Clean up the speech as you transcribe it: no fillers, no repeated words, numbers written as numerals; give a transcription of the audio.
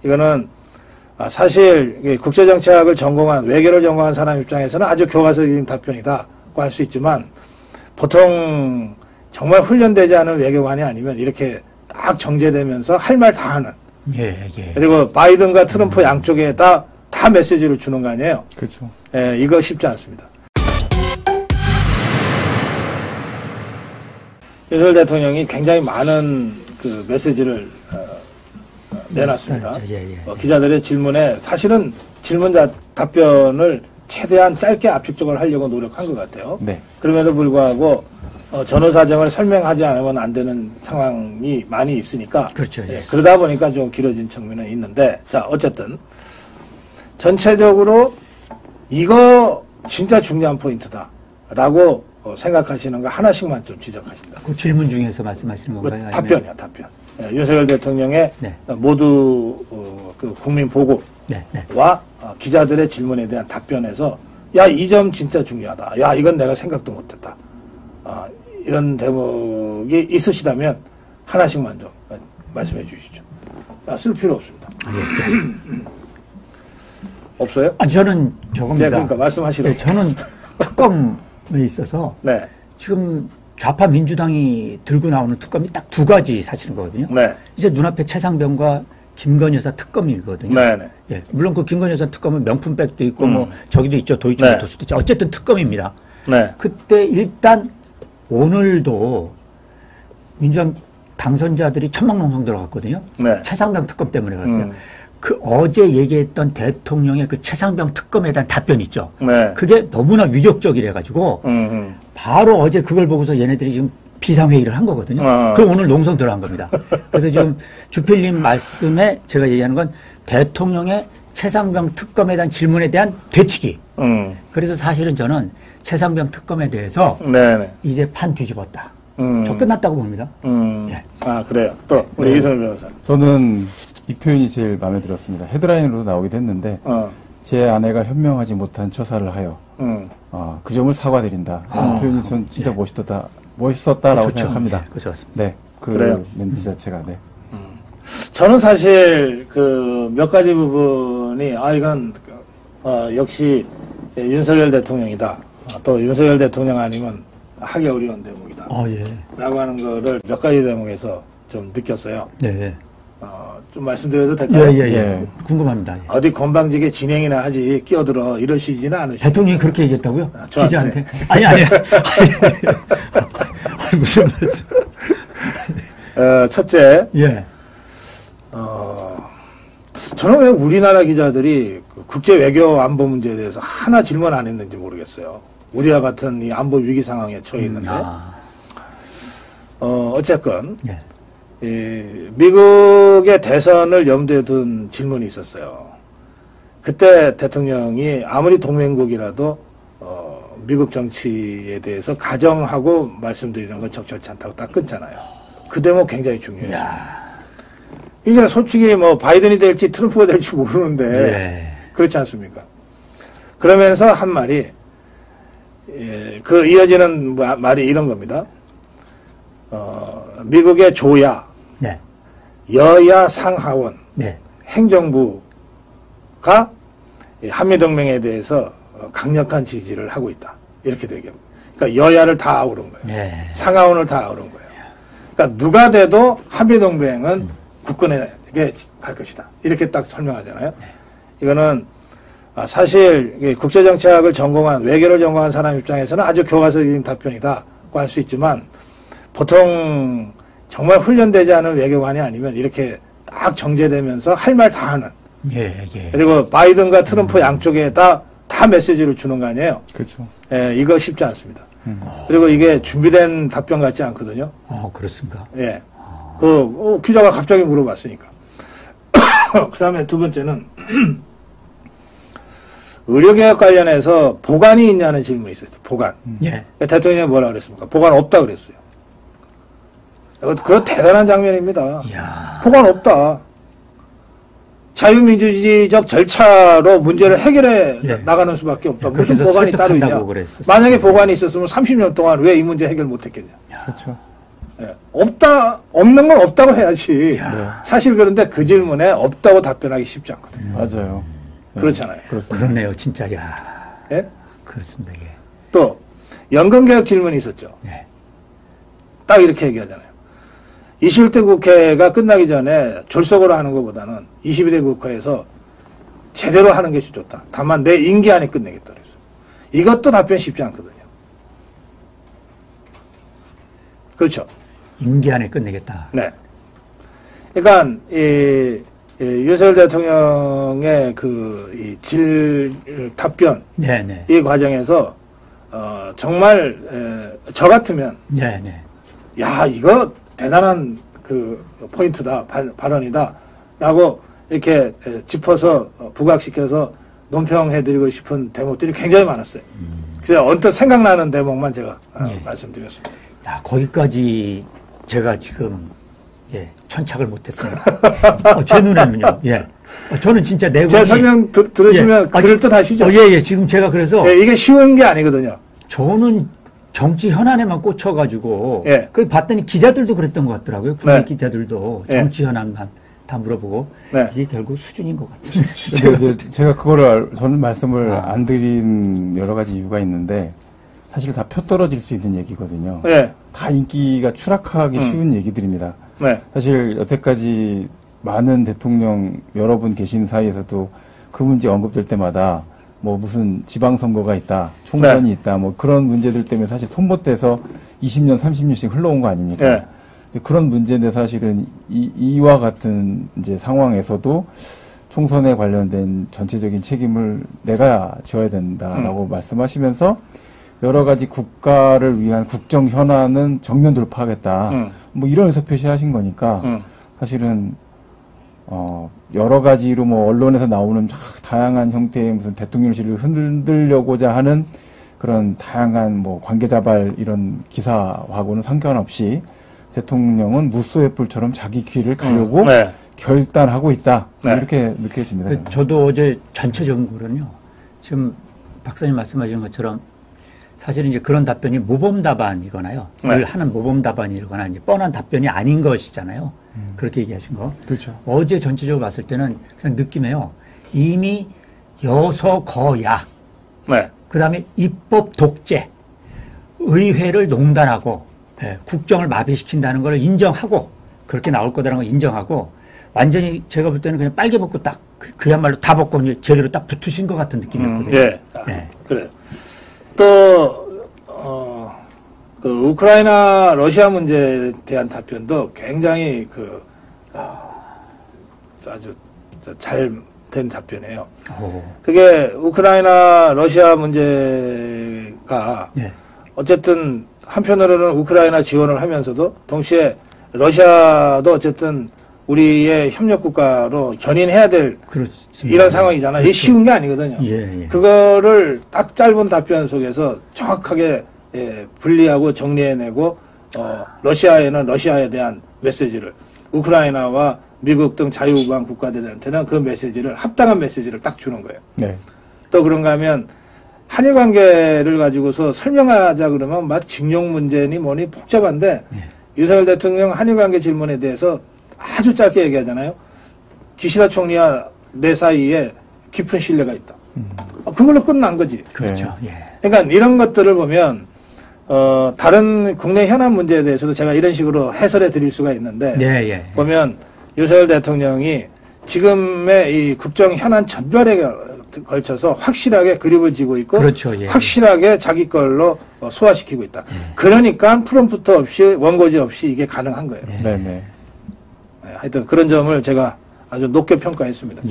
이거는 사실 국제정치학을 전공한, 외교를 전공한 사람 입장에서는 아주 교과서적인 답변이다고 할 수 있지만, 보통 정말 훈련되지 않은 외교관이 아니면 이렇게 딱 정제되면서 할 말 다 하는. 예, 예. 그리고 바이든과 트럼프 양쪽에다 다 메시지를 주는 거 아니에요? 그렇죠. 예, 이거 쉽지 않습니다. 윤석열 대통령이 굉장히 많은 그 메시지를 내놨습니다. 예, 예. 기자들의 질문에 사실은 답변을 최대한 짧게 압축적으로 하려고 노력한 것 같아요. 네. 그럼에도 불구하고 전후 사정을 설명하지 않으면 안 되는 상황이 많이 있으니까. 그렇죠. 예. 그러다 보니까 좀 길어진 측면은 있는데, 자, 어쨌든 전체적으로 이거 진짜 중요한 포인트다라고 생각하시는 거 하나씩만 좀 지적하신다. 그 질문 중에서 말씀하시는 건가요? 답변이야, 답변. 윤석열 대통령의 네. 모두 그 국민 보고와 네, 네. 기자들의 질문에 대한 답변에서 야, 이 점 진짜 중요하다. 야, 이건 내가 생각도 못했다. 이런 대목이 있으시다면 하나씩만 좀 말씀해 주시죠. 쓸 필요 없습니다. 없어요? 저는 저겁니다. 네, 그러니까 말씀하시라고. 네, 저는 특검에 있어서 네. 지금 좌파 민주당이 들고 나오는 특검이 딱 두 가지 사실인 거거든요. 네. 이제 눈앞에 최상병과 김건희 여사 특검이거든요. 네네. 예, 물론 그 김건희 여사 특검은 명품백도 있고 뭐 저기도 있죠. 도이치모터스도 있죠. 어쨌든 특검입니다. 네. 그때 일단 오늘도 민주당 당선자들이 천막농성 들어갔거든요. 네. 최상병 특검 때문에 그랬고요. 그 어제 얘기했던 대통령의 그 최상병 특검에 대한 답변 있죠. 네. 그게 너무나 위력적이래 가지고 바로 어제 그걸 보고서 얘네들이 지금 비상회의를 한 거거든요. 그 오늘 농성 들어간 겁니다. 그래서 지금 주필님 말씀에 제가 얘기하는 건 대통령의 최상병 특검에 대한 질문에 대한 되치기. 그래서 사실은 저는 최상병 특검에 대해서 네네. 이제 판 뒤집었다. 저 끝났다고 봅니다. 예. 그래요. 또 우리 이성일 변호사. 저는 이 표현이 제일 마음에 들었습니다. 헤드라인으로 나오기도 했는데 제 아내가 현명하지 못한 처사를 하여 그 점을 사과드린다. 이 표현이 전 진짜 멋있었다라고 좋죠. 생각합니다. 네, 좋습니다. 네, 그래요? 멘트 자체가 네. 저는 사실 그 몇 가지 부분이 이건 역시 윤석열 대통령이다. 또 윤석열 대통령 아니면 하기 어려운 대목이다. 예. 라고 하는 거를 몇 가지 대목에서 좀 느꼈어요. 네. 좀 말씀드려도 될까요? 예. 궁금합니다. 예. 어디 건방지게 진행이나 하지 끼어들어 이러시지는 않으시죠? 대통령이 그렇게 얘기했다고요? 저한테. 기자한테? 아니. 무슨 말씀? 첫째, 예. 저는 왜 우리나라 기자들이 국제 외교 안보 문제에 대해서 하나 질문 안 했는지 모르겠어요. 우리와 같은 이 안보 위기 상황에 처해 있는데. 어쨌건, 예. 미국의 대선을 염두에 둔 질문이 있었어요. 그때 대통령이 아무리 동맹국이라도, 미국 정치에 대해서 가정하고 말씀드리는 건 적절치 않다고 딱 끊잖아요. 그 대목 굉장히 중요해요. 이게 솔직히 뭐 바이든이 될지 트럼프가 될지 모르는데, 예. 그렇지 않습니까? 그러면서 한 말이, 그 이어지는 말이 이런 겁니다. 미국의 조야, 네. 여야 상하원, 네. 행정부가 한미동맹에 대해서 강력한 지지를 하고 있다. 이렇게 되게. 그러니까 여야를 다 아우른 거예요. 네. 상하원을 다 아우른 거예요. 그러니까 누가 돼도 한미동맹은 국군에게 갈 것이다. 이렇게 딱 설명하잖아요. 이거는 사실 국제정치학을 전공한, 외교를 전공한 사람 입장에서는 아주 교과서적인 답변이다고 할 수 있지만, 보통 정말 훈련되지 않은 외교관이 아니면 이렇게 딱 정제되면서 할 말 다 하는. 예. 그리고 바이든과 트럼프 양쪽에다 다 메시지를 주는 거 아니에요? 그렇죠. 이거 쉽지 않습니다. 그리고 이게 준비된 답변 같지 않거든요. 그렇습니까? 예. 기자가 갑자기 물어봤으니까. 그 다음에 두 번째는, 의료개혁 관련해서 보관이 있냐는 질문이 있었어요. 보관. 예. 대통령이 뭐라 그랬습니까? 보관 없다 그랬어요. 그거 대단한 장면입니다. 이야. 보관 없다. 자유민주주의적 절차로 문제를 해결해 나가는 수밖에 없다. 무슨 보관이 따로 있냐. 그랬었어요. 만약에 보관이 있었으면 30년 동안 왜 이 문제 해결 못했겠냐. 그렇죠. 예. 없는 건 없다고 해야지. 사실 그런데 그 질문에 없다고 답변하기 쉽지 않거든요. 맞아요. 그렇잖아요. 그렇습니다. 그렇네요, 진짜. 야. 예? 그렇습니다. 예. 또 연금개혁 질문이 있었죠. 네. 딱 이렇게 얘기하잖아요. 21대 국회가 끝나기 전에 졸속으로 하는 것보다는 22대 국회에서 제대로 하는 것이 좋다. 다만 내 임기 안에 끝내겠다 그랬어요. 이것도 답변 쉽지 않거든요. 그렇죠. 임기 안에 끝내겠다. 네. 그러니까 윤석열 대통령의 답변 네네. 이 과정에서 정말 저 같으면 네네. 야 이거 대단한 그 포인트다 발언이다라고 이렇게 짚어서 부각시켜서 논평해드리고 싶은 대목들이 굉장히 많았어요. 그래서 언뜻 생각나는 대목만 제가 말씀드렸습니다. 야, 거기까지 제가 지금 천착을 못했습니다. 제 눈에는요. 예. 저는 진짜 내용이 제 설명 들으시면 그럴듯하시죠? 예. 지금 제가 그래서 이게 쉬운 게 아니거든요. 저는 정치 현안에만 꽂혀가지고 예. 그 봤더니 기자들도 그랬던 것 같더라고요. 국내 네. 기자들도 예. 정치 현안만 다 물어보고 네. 이게 결국 수준인 것 같은데. 근데 제가 그거를 저는 말씀을 안 드린 여러 가지 이유가 있는데 사실 다 표 떨어질 수 있는 얘기거든요. 네. 다 인기가 추락하기 쉬운 얘기들입니다. 네. 사실 여태까지 많은 대통령 여러 분 계신 사이에서도 그 문제 언급될 때마다 뭐 무슨 지방선거가 있다, 총선이 네. 있다, 뭐 그런 문제들 때문에 사실 손못대서 20년, 30년씩 흘러온 거 아닙니까? 네. 그런 문제인데 사실은 이와 같은 이제 상황에서도 총선에 관련된 전체적인 책임을 내가 져야 된다라고 말씀하시면서 여러 가지 국가를 위한 국정 현안은 정면 돌파하겠다. 뭐 이런 의사 표시하신 거니까 사실은 여러 가지로 뭐 언론에서 나오는 다양한 형태의 무슨 대통령실을 흔들려고자 하는 그런 다양한 뭐 관계자발 이런 기사하고는 상관없이 대통령은 무소의 뿔처럼 자기 길을 가려고 네. 결단하고 있다. 네. 이렇게 느껴집니다. 저도 어제 전체적으로는요. 지금 박사님 말씀하신 것처럼 사실은 이제 그런 답변이 모범 답안이거나요. 늘 하는 모범 답안이거나 이제 뻔한 답변이 아닌 것이잖아요. 그렇게 얘기하신 거. 그렇죠. 어제 전체적으로 봤을 때는 그냥 느낌에요. 이미 여서거야. 네. 그다음에 입법 독재, 의회를 농단하고 국정을 마비시킨다는 걸 인정하고 그렇게 나올 거다라는 걸 인정하고 완전히 제가 볼 때는 그냥 빨개 벗고 딱 그야말로 다 벗고 제대로 딱 붙으신 것 같은 느낌이었거든요. 그래요. 또, 그, 우크라이나, 러시아 문제에 대한 답변도 굉장히 아주 잘 된 답변이에요. 그게 우크라이나, 러시아 문제가 어쨌든 한편으로는 우크라이나 지원을 하면서도 동시에 러시아도 어쨌든 우리의 협력국가로 견인해야 될 그렇습니다. 이런 상황이잖아요. 이게 쉬운 게 아니거든요. 그거를 딱 짧은 답변 속에서 정확하게 분리하고 정리해내고 러시아에는 러시아에 대한 메시지를 우크라이나와 미국 등 자유우방 국가들한테는 그 메시지를 합당한 메시지를 딱 주는 거예요. 네. 또 그런가 하면 한일 관계를 가지고서 설명하자 그러면 막 징용 문제니 뭐니 복잡한데 윤석열 대통령 한일 관계 질문에 대해서 아주 짧게 얘기하잖아요. 기시다 총리와 내 사이에 깊은 신뢰가 있다. 그걸로 끝난 거지. 그렇죠. 그러니까 이런 것들을 보면 다른 국내 현안 문제에 대해서도 제가 이런 식으로 해설해 드릴 수가 있는데 보면 윤석열 대통령이 지금의 이 국정 현안 전반에 걸쳐서 확실하게 그립을 지고 있고 그렇죠. 확실하게 자기 걸로 소화시키고 있다. 그러니까 프롬프트 없이 원고지 없이 이게 가능한 거예요. 하여튼 그런 점을 제가 아주 높게 평가했습니다.